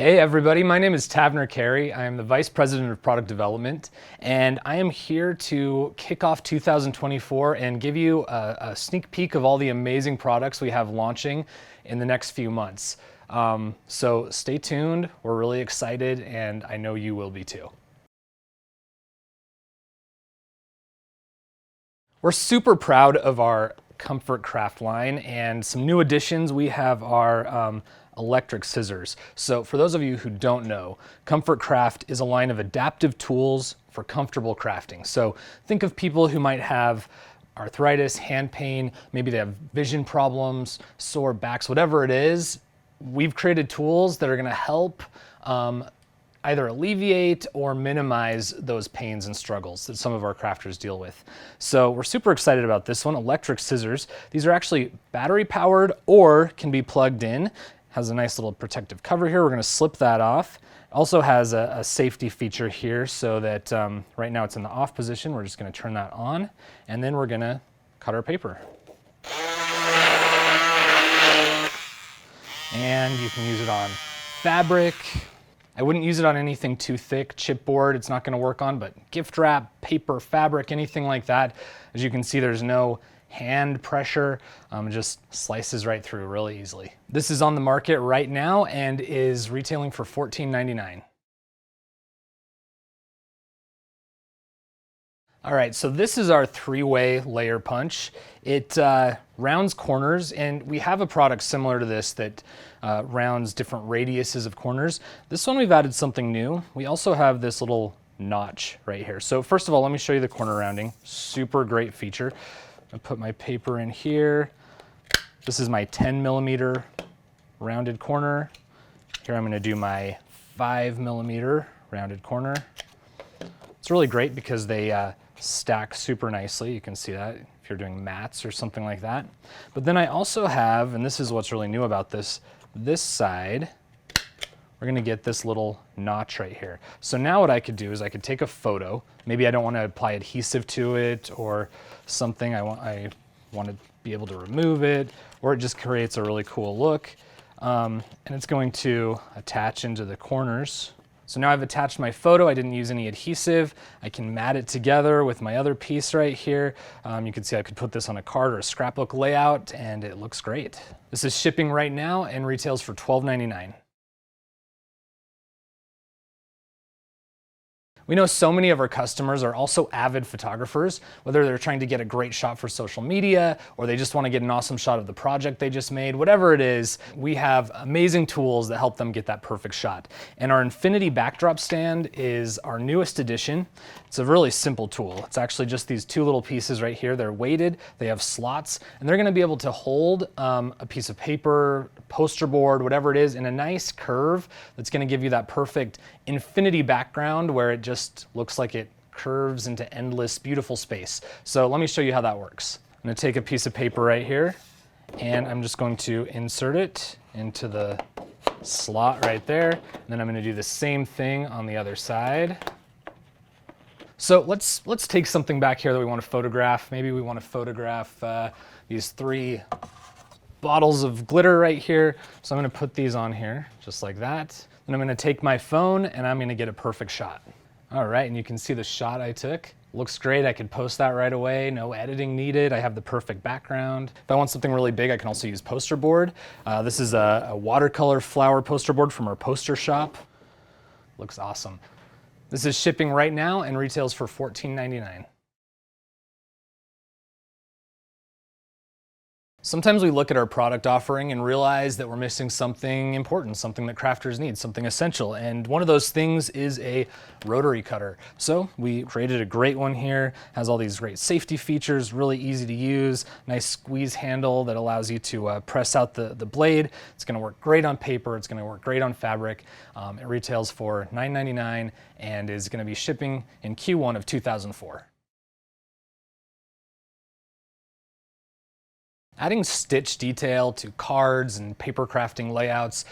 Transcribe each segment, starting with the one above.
Hey everybody, my name is Tavner Carey. I am the Vice President of Product Development, and I am here to kick off 2024 and give you a sneak peek of all the amazing products we have launching in the next few months. So stay tuned, we're really excited, and I know you will be too. We're super proud of our Comfort Craft line, and some new additions. We have our electric scissors. So for those of you who don't know, Comfort Craft is a line of adaptive tools for comfortable crafting. So think of people who might have arthritis, hand pain, maybe they have vision problems, sore backs, whatever it is. We've created tools that are going to help either alleviate or minimize those pains and struggles that some of our crafters deal with. So we're super excited about this one, electric scissors. These are actually battery powered or can be plugged in. Has a nice little protective cover here. We're going to slip that off. Also has a safety feature here so that right now it's in the off position. We're just going to turn that on, and then we're going to cut our paper. And you can use it on fabric. I wouldn't use it on anything too thick. Chipboard, it's not going to work on, but gift wrap, paper, fabric, anything like that. As you can see, there's no hand pressure. It just slices right through really easily. This is on the market right now and is retailing for $14.99. All right, so this is our three-way layer punch. It rounds corners, and we have a product similar to this that rounds different radiuses of corners. This one we've added something new. We also have this little notch right here. So first of all, let me show you the corner rounding. Super great feature. I put my paper in here. This is my 10mm rounded corner. Here I'm going to do my 5mm rounded corner. It's really great because they stack super nicely. You can see that if you're doing mats or something like that. But then I also have, and this is what's really new about this side, we're going to get this little notch right here. So now what I could do is I could take a photo. Maybe I don't want to apply adhesive to it or something. I want to be able to remove it, or it just creates a really cool look. And it's going to attach into the corners. So now I've attached my photo. I didn't use any adhesive. I can mat it together with my other piece right here. You can see I could put this on a card or a scrapbook layout, and it looks great. This is shipping right now and retails for $12.99. We know so many of our customers are also avid photographers, whether they're trying to get a great shot for social media or they just want to get an awesome shot of the project they just made. Whatever it is, we have amazing tools that help them get that perfect shot. And our Infinity Backdrop Stand is our newest addition. It's a really simple tool. It's actually just these two little pieces right here. They're weighted, they have slots, and they're going to be able to hold a piece of paper, poster board, whatever it is, in a nice curve that's going to give you that perfect infinity background where it just looks like it curves into endless, beautiful space. So let me show you how that works. I'm going to take a piece of paper right here, and I'm just going to insert it into the slot right there. And then I'm going to do the same thing on the other side. So let's take something back here that we want to photograph. Maybe we want to photograph these three bottles of glitter right here. So I'm going to put these on here just like that. Then I'm going to take my phone and I'm going to get a perfect shot. All right, and you can see the shot I took. Looks great. I could post that right away. No editing needed. I have the perfect background. If I want something really big, I can also use poster board. This is a watercolor flower poster board from our poster shop. Looks awesome. This is shipping right now and retails for $14.99. Sometimes we look at our product offering and realize that we're missing something important, something that crafters need, something essential. And one of those things is a rotary cutter. So we created a great one here, has all these great safety features, really easy to use, nice squeeze handle that allows you to press out the blade. It's going to work great on paper. It's going to work great on fabric. It retails for $9.99 and is going to be shipping in Q1 of 2004. Adding stitch detail to cards and paper crafting layouts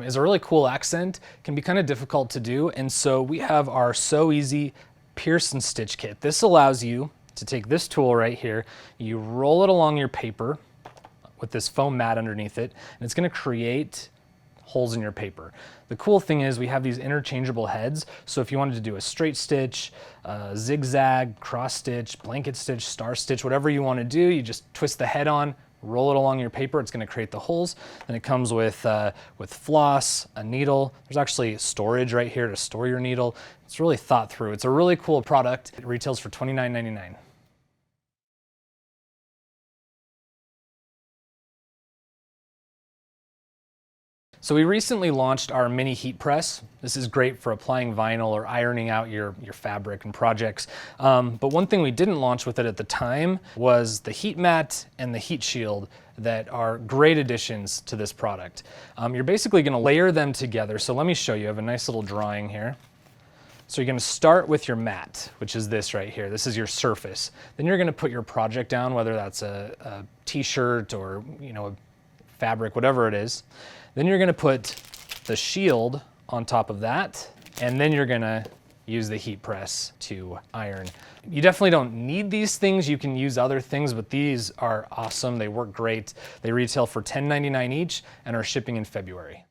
is a really cool accent. It can be kind of difficult to do, and so we have our So Easy Piercon Stitch Kit. This allows you to take this tool right here, you roll it along your paper with this foam mat underneath it, and it's going to create holes in your paper. The cool thing is we have these interchangeable heads, so if you wanted to do a straight stitch, zigzag, cross stitch, blanket stitch, star stitch, whatever you want to do, you just twist the head on, roll it along your paper, it's going to create the holes. Then it comes with floss, a needle. There's actually storage right here to store your needle. It's really thought through. It's a really cool product. It retails for $29.99. So we recently launched our mini heat press. This is great for applying vinyl or ironing out your fabric and projects. But one thing we didn't launch with it at the time was the heat mat and the heat shield that are great additions to this product. You're basically gonna layer them together. So let me show you, I have a nice little drawing here. So you're gonna start with your mat, which is this right here. This is your surface. Then you're gonna put your project down, whether that's a t-shirt or a fabric, whatever it is. Then you're gonna put the shield on top of that, and then you're gonna use the heat press to iron. You definitely don't need these things. You can use other things, but these are awesome. They work great. They retail for $10.99 each and are shipping in February.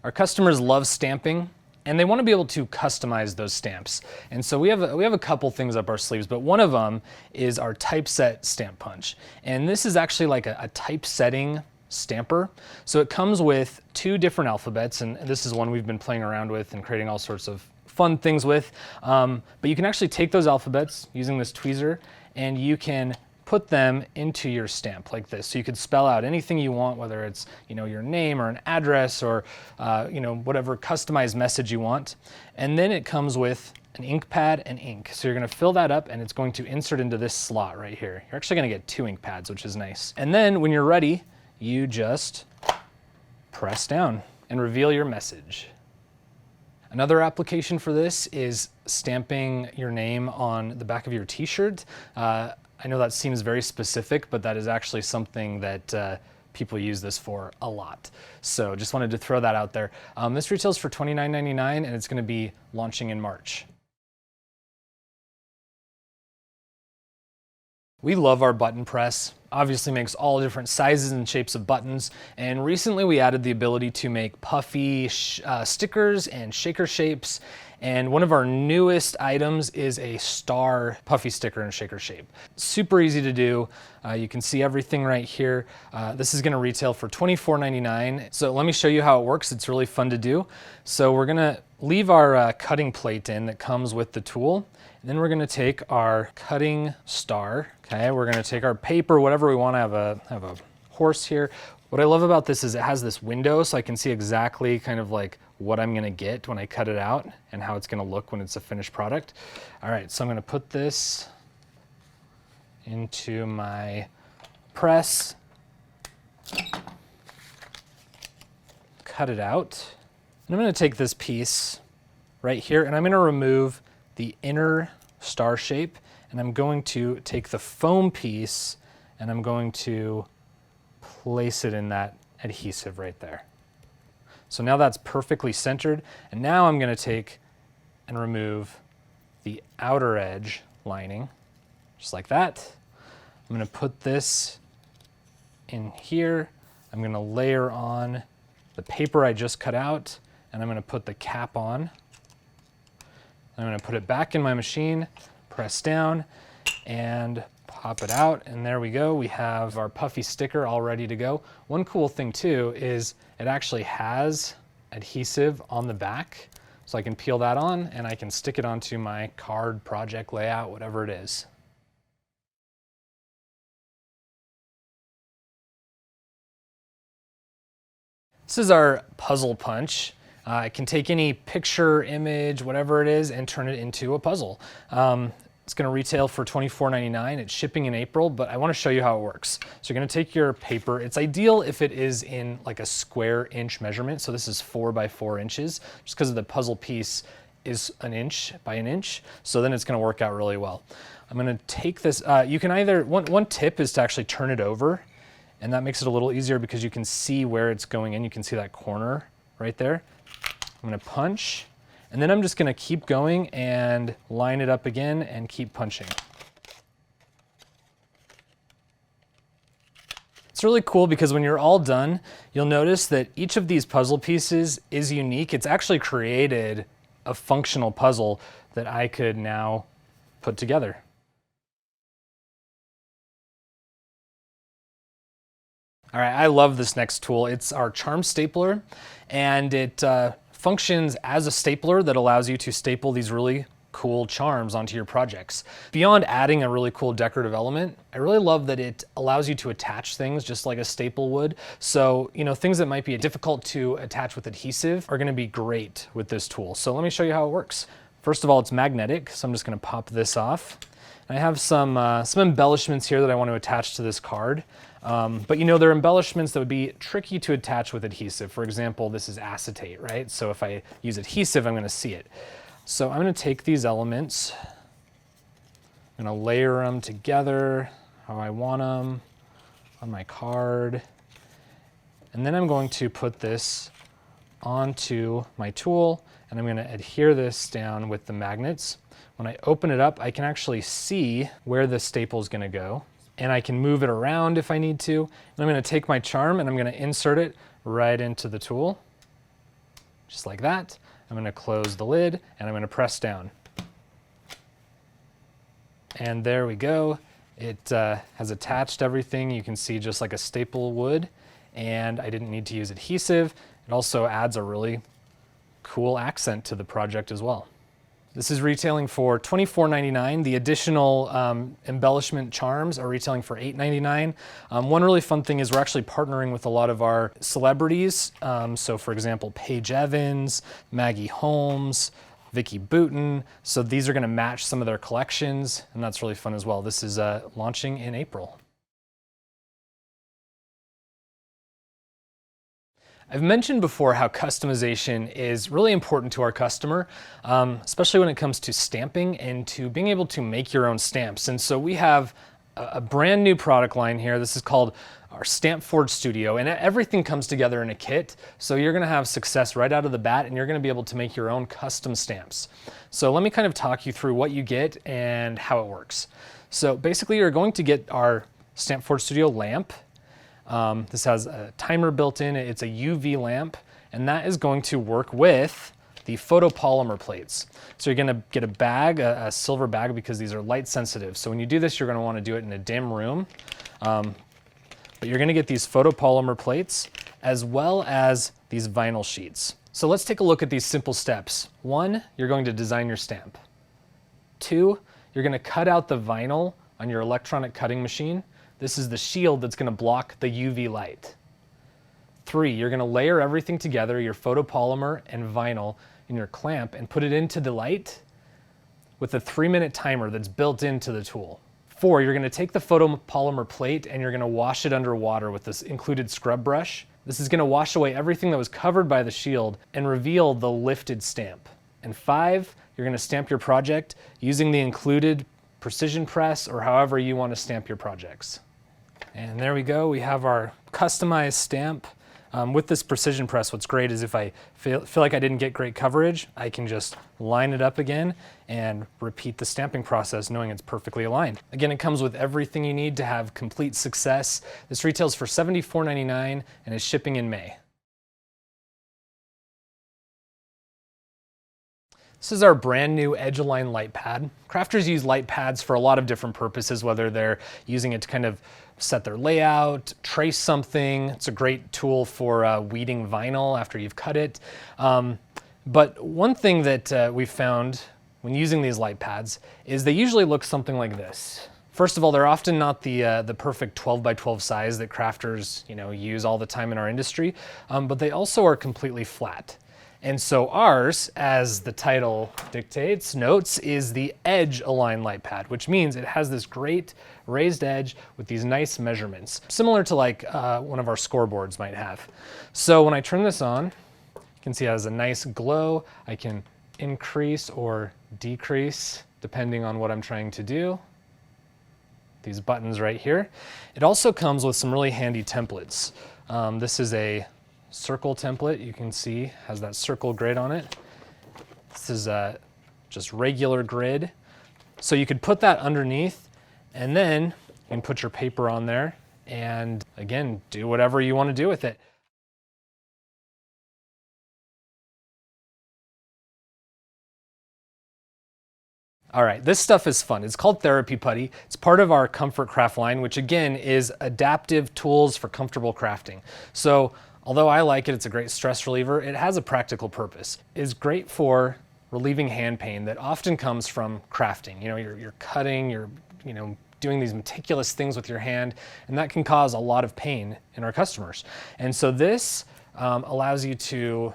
Our customers love stamping, and they want to be able to customize those stamps. And so we have a couple things up our sleeves, but one of them is our Typ Set Stamp Punch. And this is actually like a typesetting stamper. So it comes with 2 different alphabets, and this is one we've been playing around with and creating all sorts of fun things with. But you can actually take those alphabets using this tweezer, and you can put them into your stamp like this. So you could spell out anything you want, whether it's your name or an address or whatever customized message you want. And then it comes with an ink pad and ink. So you're gonna fill that up and it's going to insert into this slot right here. You're actually gonna get 2 ink pads, which is nice. And then when you're ready, you just press down and reveal your message. Another application for this is stamping your name on the back of your t-shirt. I know that seems very specific, but that is actually something that people use this for a lot. So just wanted to throw that out there. This retails for $29.99 and it's gonna be launching in March. We love our button press. Obviously makes all different sizes and shapes of buttons. And recently we added the ability to make puffy stickers and shaker shapes. And one of our newest items is a star puffy sticker and shaker shape. Super easy to do. You can see everything right here. This is gonna retail for $24.99. So let me show you how it works. It's really fun to do. So we're gonna leave our cutting plate in that comes with the tool. And then we're gonna take our cutting star, okay? We're gonna take our paper, whatever we want. I have a horse here. What I love about this is it has this window so I can see exactly kind of like what I'm gonna get when I cut it out and how it's gonna look when it's a finished product. All right, so I'm gonna put this into my press, cut it out. And I'm gonna take this piece right here and I'm gonna remove the inner star shape, and I'm going to take the foam piece and I'm going to place it in that adhesive right there. So now that's perfectly centered, and now I'm gonna take and remove the outer edge lining, just like that. I'm gonna put this in here. I'm gonna layer on the paper I just cut out, and I'm gonna put the cap on. I'm gonna put it back in my machine, press down, and pop it out, and there we go. We have our puffy sticker all ready to go. One cool thing too is it actually has adhesive on the back, so I can peel that on and I can stick it onto my card, project, layout, whatever it is. This is our puzzle punch. It can take any picture, image, whatever it is, and turn it into a puzzle. It's gonna retail for $24.99. It's shipping in April, but I wanna show you how it works. So you're gonna take your paper. It's ideal if it is in like a square inch measurement. So this is 4 by 4 inches, just because the puzzle piece is 1 inch by 1 inch. So then it's gonna work out really well. I'm gonna take this, you can either, one tip is to actually turn it over, and that makes it a little easier because you can see where it's going in. You can see that corner right there. I'm gonna punch, and then I'm just gonna keep going and line it up again and keep punching. It's It's really cool because when you're all done, you'll notice that each of these puzzle pieces is unique. It's actually created a functional puzzle that I could now put together. All right, I love this next tool. It's our charm stapler, and it functions as a stapler that allows you to staple these really cool charms onto your projects. Beyond adding a really cool decorative element, I really love that it allows you to attach things just like a staple would. So, things that might be difficult to attach with adhesive are gonna be great with this tool. So let me show you how it works. First of all, it's magnetic, so I'm just gonna pop this off. And I have some embellishments here that I want to attach to this card. But there are embellishments that would be tricky to attach with adhesive. For example, this is acetate, right? So if I use adhesive, I'm gonna see it. So I'm gonna take these elements, I'm gonna layer them together how I want them on my card. And then I'm going to put this onto my tool, and I'm gonna adhere this down with the magnets. When I open it up, I can actually see where the staple is gonna go, and I can move it around if I need to. And I'm gonna take my charm and I'm gonna insert it right into the tool, just like that. I'm gonna close the lid and I'm gonna press down. And there we go. It has attached everything. You can see just like a staple would, and I didn't need to use adhesive. It also adds a really cool accent to the project as well. This is retailing for $24.99. The additional embellishment charms are retailing for $8.99. One really fun thing is we're actually partnering with a lot of our celebrities. So for example, Paige Evans, Maggie Holmes, Vicky Boutin. So these are gonna match some of their collections, and that's really fun as well. This is launching in April. I've mentioned before how customization is really important to our customer, especially when it comes to stamping and to being able to make your own stamps. And so we have a brand new product line here. This is called our Stamp Forge Studio, and everything comes together in a kit. So you're gonna have success right out of the bat, and you're gonna be able to make your own custom stamps. So let me kind of talk you through what you get and how it works. So basically you're going to get our Stamp Forge Studio lamp. This has a timer built in. It's a UV lamp, and that is going to work with the photopolymer plates. So you're gonna get a bag, a silver bag, because these are light sensitive. So when you do this, you're gonna wanna do it in a dim room. But you're gonna get these photopolymer plates as well as these vinyl sheets. So let's take a look at these simple steps. 1, you're going to design your stamp. 2, you're gonna cut out the vinyl on your electronic cutting machine. This is the shield that's gonna block the UV light. 3, you're gonna layer everything together, your photopolymer and vinyl, in your clamp, and put it into the light with a 3-minute timer that's built into the tool. 4, you're gonna take the photopolymer plate and you're gonna wash it under water with this included scrub brush. This is gonna wash away everything that was covered by the shield and reveal the lifted stamp. And 5, you're gonna stamp your project using the included precision press or however you wanna stamp your projects. And there we go, we have our customized stamp. With this precision press, what's great is if I feel like I didn't get great coverage, I can just line it up again and repeat the stamping process knowing it's perfectly aligned. Again, it comes with everything you need to have complete success. This retails for $74.99 and is shipping in May. This is our brand new Edge-Align light pad. Crafters use light pads for a lot of different purposes, whether they're using it to kind of set their layout, trace something. It's a great tool for weeding vinyl after you've cut it. But one thing that we've found when using these light pads is they usually look something like this. First of all, they're often not the perfect 12 by 12 size that crafters use all the time in our industry, but they also are completely flat. And so ours, as the title dictates, notes, is the Edge-Align light pad, which means it has this great raised edge with these nice measurements, similar to like one of our scoreboards might have. So when I turn this on, you can see it has a nice glow. I can increase or decrease depending on what I'm trying to do. These buttons right here. It also comes with some really handy templates. This is a circle template, you can see has that circle grid on it. This is just regular grid. So you could put that underneath, and then you can put your paper on there and again, do whatever you want to do with it. All right, this stuff is fun. It's called Therapy Putty. It's part of our Comfort Craft line, which again is adaptive tools for comfortable crafting. So although I like it, it's a great stress reliever, it has a practical purpose. It's great for relieving hand pain that often comes from crafting. You know, you're cutting, you're doing these meticulous things with your hand, and that can cause a lot of pain in our customers. And so this allows you to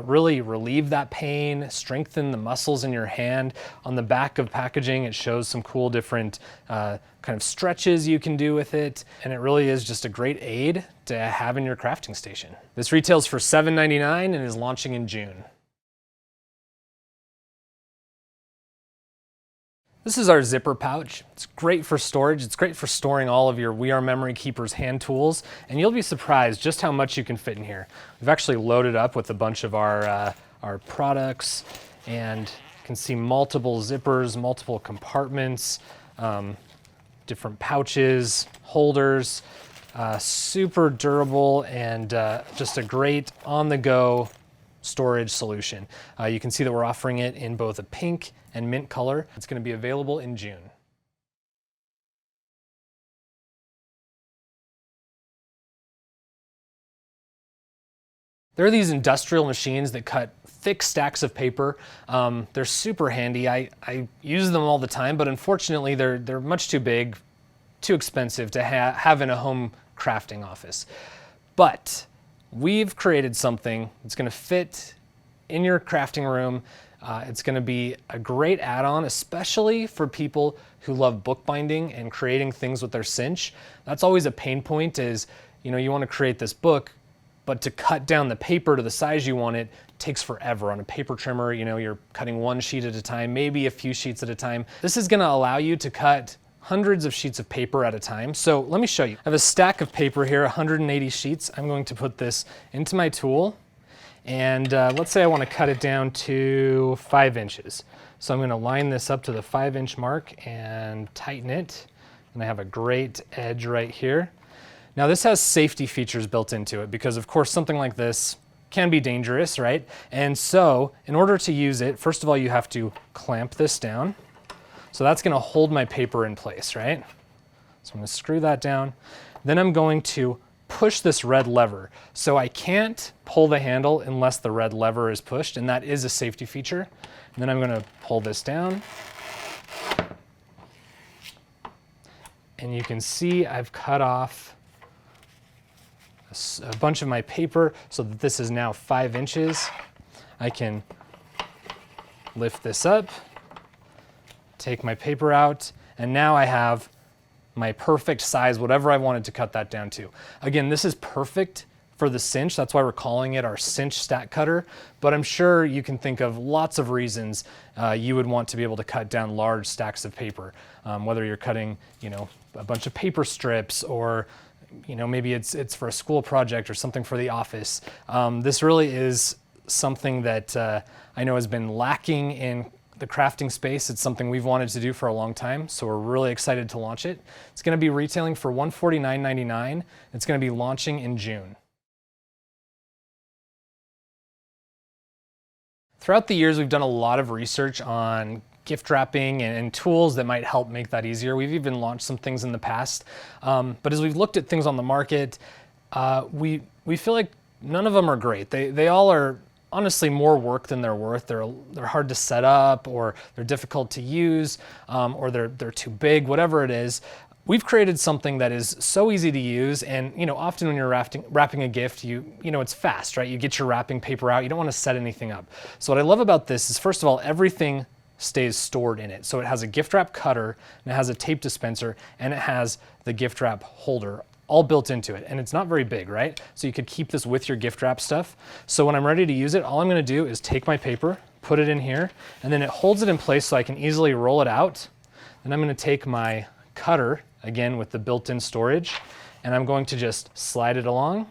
really relieve that pain, strengthen the muscles in your hand. On the back of packaging, it shows some cool different kind of stretches you can do with it, and it really is just a great aid to have in your crafting station. This retails for $7.99 and is launching in June. This is our zipper pouch. It's great for storage. It's great for storing all of your We Are Memory Keepers hand tools, and you'll be surprised just how much you can fit in here. We've actually loaded up with a bunch of our products, and you can see multiple zippers, multiple compartments, different pouches, holders, super durable, and just a great on-the-go storage solution. You can see that we're offering it in both a pink and mint color. It's going to be available in June. There are these industrial machines that cut thick stacks of paper. They're super handy. I use them all the time, but unfortunately they're much too big, too expensive to have in a home crafting office. But we've created something that's going to fit in your crafting room. It's going to be a great add-on, especially for people who love bookbinding and creating things with their cinch. That's always a pain point is, you want to create this book, but to cut down the paper to the size you want it takes forever. On a paper trimmer, you're cutting one sheet at a time, maybe a few sheets at a time. This is going to allow you to cut hundreds of sheets of paper at a time. So let me show you. I have a stack of paper here, 180 sheets. I'm going to put this into my tool. And let's say I want to cut it down to 5 inches. So I'm going to line this up to the 5-inch mark and tighten it. And I have a great edge right here. Now this has safety features built into it because of course something like this can be dangerous, right? And so in order to use it, first of all, you have to clamp this down. So that's going to hold my paper in place, right? So I'm going to screw that down. Then I'm going to push this red lever. So I can't pull the handle unless the red lever is pushed, and that is a safety feature. And then I'm going to pull this down. And you can see I've cut off a bunch of my paper so that this is now 5 inches. I can lift this up, take my paper out, and now I have my perfect size, whatever I wanted to cut that down to. Again, this is perfect for the cinch. That's why we're calling it our cinch stack cutter. But I'm sure you can think of lots of reasons you would want to be able to cut down large stacks of paper. Whether you're cutting, a bunch of paper strips, or maybe it's for a school project or something for the office. This really is something that I know has been lacking in the crafting space. It's something we've wanted to do for a long time, so we're really excited to launch it. It's going to be retailing for $149.99. It's going to be launching in June. Throughout the years, we've done a lot of research on gift wrapping and tools that might help make that easier. We've even launched some things in the past. But as we've looked at things on the market, we feel like none of them are great. They all are honestly more work than they're worth. They're hard to set up, or they're difficult to use, or they're too big, whatever it is. We've created something that is so easy to use, and often when you're wrapping a gift, it's fast, right? You get your wrapping paper out, you don't want to set anything up. So what I love about this is, first of all, everything stays stored in it. So it has a gift wrap cutter, and it has a tape dispenser, and it has the gift wrap holder all built into it. And it's not very big, right? So you could keep this with your gift wrap stuff. So when I'm ready to use it, all I'm going to do is take my paper, put it in here, and then it holds it in place so I can easily roll it out. Then I'm going to take my cutter, again with the built-in storage, and I'm going to just slide it along.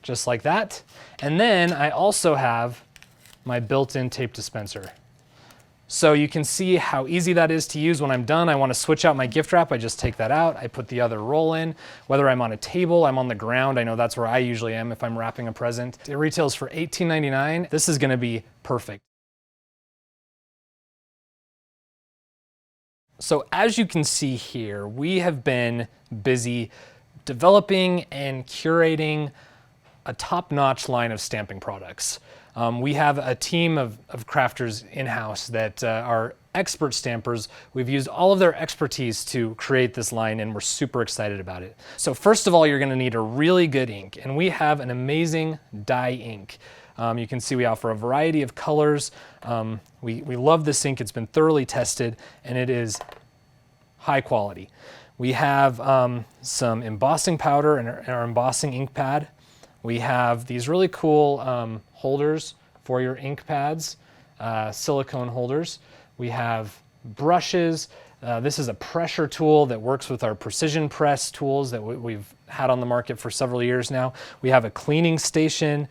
Just like that. And then I also have my built-in tape dispenser. So you can see how easy that is to use. When I'm done, I want to switch out my gift wrap. I just take that out. I put the other roll in. Whether I'm on a table, I'm on the ground. I know that's where I usually am if I'm wrapping a present. It retails for $18.99. This is going to be perfect. So as you can see here, we have been busy developing and curating a top-notch line of stamping products. We have a team of crafters in-house that are expert stampers. We've used all of their expertise to create this line, and we're super excited about it. So first of all, you're gonna need a really good ink, and we have an amazing dye ink. You can see we offer a variety of colors. We love this ink. It's been thoroughly tested, and it is high quality. We have some embossing powder and our embossing ink pad. We have these really cool holders for your ink pads, silicone holders. We have brushes. This is a pressure tool that works with our precision press tools that we've had on the market for several years now. We have a cleaning station,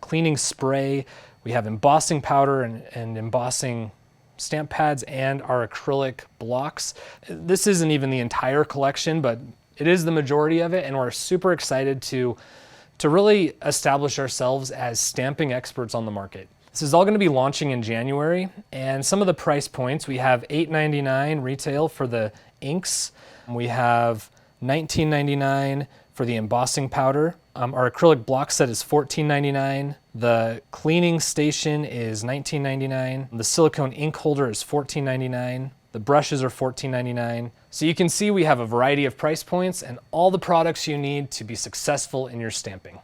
cleaning spray. We have embossing powder and embossing stamp pads and our acrylic blocks. This isn't even the entire collection, but it is the majority of it, and we're super excited to really establish ourselves as stamping experts on the market. This is all going to be launching in January, and some of the price points, we have $8.99 retail for the inks. We have $19.99 for the embossing powder. Our acrylic block set is $14.99. The cleaning station is $19.99. The silicone ink holder is $14.99. The brushes are $14.99. So you can see we have a variety of price points and all the products you need to be successful in your stamping.